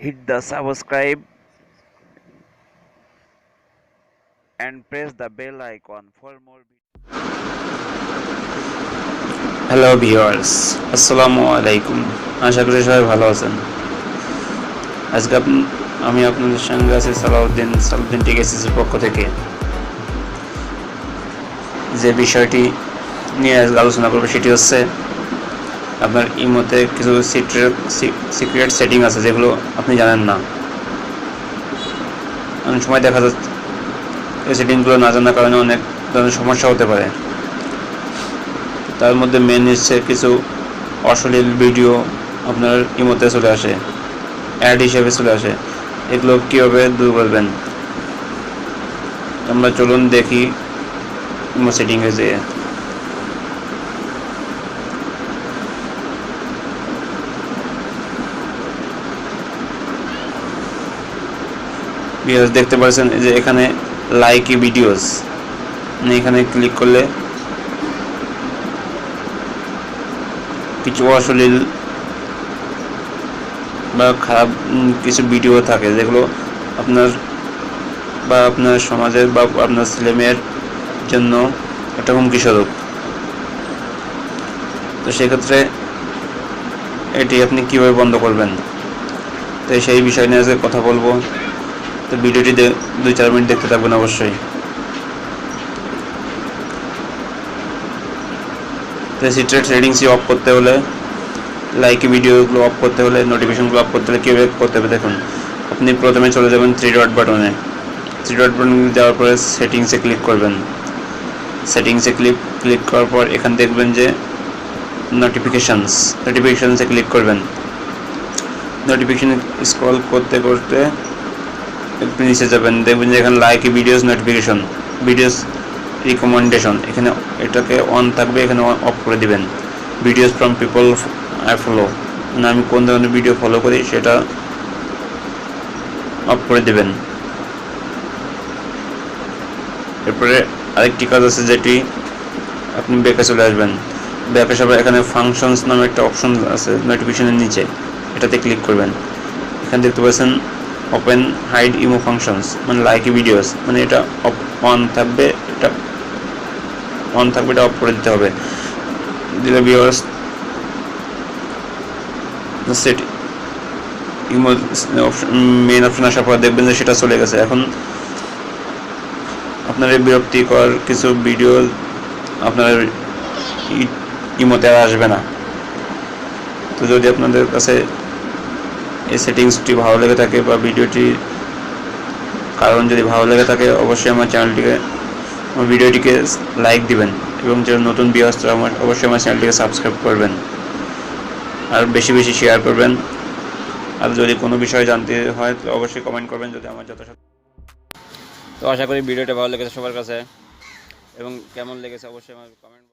hit the subscribe and press the bell icon for more videos. Hello viewers, আসসালামু আলাইকুম। আশা করি সবাই ভালো আছেন। আজকে আমি আপনাদের সঙ্গে আছি সালাউদ্দিন টেক এর পক্ষ থেকে। যে বিষয়টি নিয়ে আজকে আলোচনা করবো সেটি হচ্ছে আপনার ইমোতে কিছু সিক্রেট সেটিং আছে যেগুলো আপনি জানেন না। অনেক সময় দেখা যাচ্ছে এই সেটিংগুলো না জানার কারণে অনেক ধরনের সমস্যা হতে পারে। তার মধ্যে মেন হচ্ছে কিছু অশ্লীল ভিডিও আপনার ইমোতে চলে আসে, অ্যাড হিসেবে চলে আসে। এগুলো কীভাবে দূর করবেন আমরা চলুন দেখি ইমো সেটিংয়ে যেয়ে। দেখতে পাচ্ছেন যে এখানে লাইক ভিডিওস, এখানে ক্লিক করলে কিছু অশ্লীল বা খারাপ কিছু ভিডিও থাকে যেগুলো আপনার সমাজের বা আপনার ছেলেমেয়ের জন্য একটা হুমকি স্বরূপ। তো সেক্ষেত্রে এটি আপনি কীভাবে বন্ধ করবেন, তো সেই বিষয় নিয়ে আজকে কথা বলবো। তো ভিডিওটি 2-4 মিনিট দেখতে থাকবেন অবশ্যই। তো সিক্রেট সেটিংসটি অফ করতে হলে, লাইক ভিডিওগুলো অফ করতে হলে, নোটিফিকেশনগুলো অফ করতে হলে কীভাবে করতে হবে দেখুন। আপনি প্রথমে চলে যাবেন 3 ডট বাটনে। 3 ডট বাটনে যাওয়ার পরে সেটিংসে ক্লিক করবেন। সেটিংসে ক্লিক করার পর এখানে দেখবেন যে নোটিফিকেশনসে ক্লিক করবেন। নোটিফিকেশন স্ক্রল করতে করতে একটু নিচে যাবেন, দেখবেন যে এখানে লাইক ভিডিওস ভিডিওস রিকমেন্ডেশন, এখানে এটাকে অন থাকবে, এখানে অফ করে দিবেন। Videos from people I follow, মানে আমি কোন ধরনের ভিডিও ফলো করি সেটা অফ করে দিবেন। এরপরে আরেকটি কাজ আছে যেটি আপনি ব্যাকে চলে আসবেন। ব্যাকে সবাই এখানে ফাংশনস নামে একটা অপশন আছে নোটিফিকেশনের নিচে, এটাতে ক্লিক করবেন। এখানে দেখতে পাচ্ছেন ওপেন হাইড ইমো ফাংশনস, মানে লাইক ভিডিওস, মানে এটা অন থাকবে, এটা অফ করে দিতে হবে। দিলে viewers set imo main option আসার পর দেখবেন যে সেটা চলে গেছে। এখন আপনার এই বিরক্তিকর কিছু ভিডিও আপনার ইমোতে আর আসবে না। তো যদি আপনাদের কাছে এই সেটিংসটি ভালো লেগে থাকে বা ভিডিওটির কারণ যদি ভালো লেগে থাকে, অবশ্যই আমার ভিডিওটিকে লাইক দিবেন এবং যারা নতুন ভিউয়ার্স অবশ্যই আমার চ্যানেলটিকে সাবস্ক্রাইব করবেন আর বেশি বেশি শেয়ার করবেন। আর যদি কোনো বিষয় জানতে হয় তো অবশ্যই কমেন্ট করবেন যদি আমার যথাসাধ্য। তো আশা করি ভিডিওটা ভালো লেগেছে সবার কাছে, এবং কেমন লেগেছে অবশ্যই আমার কমেন্ট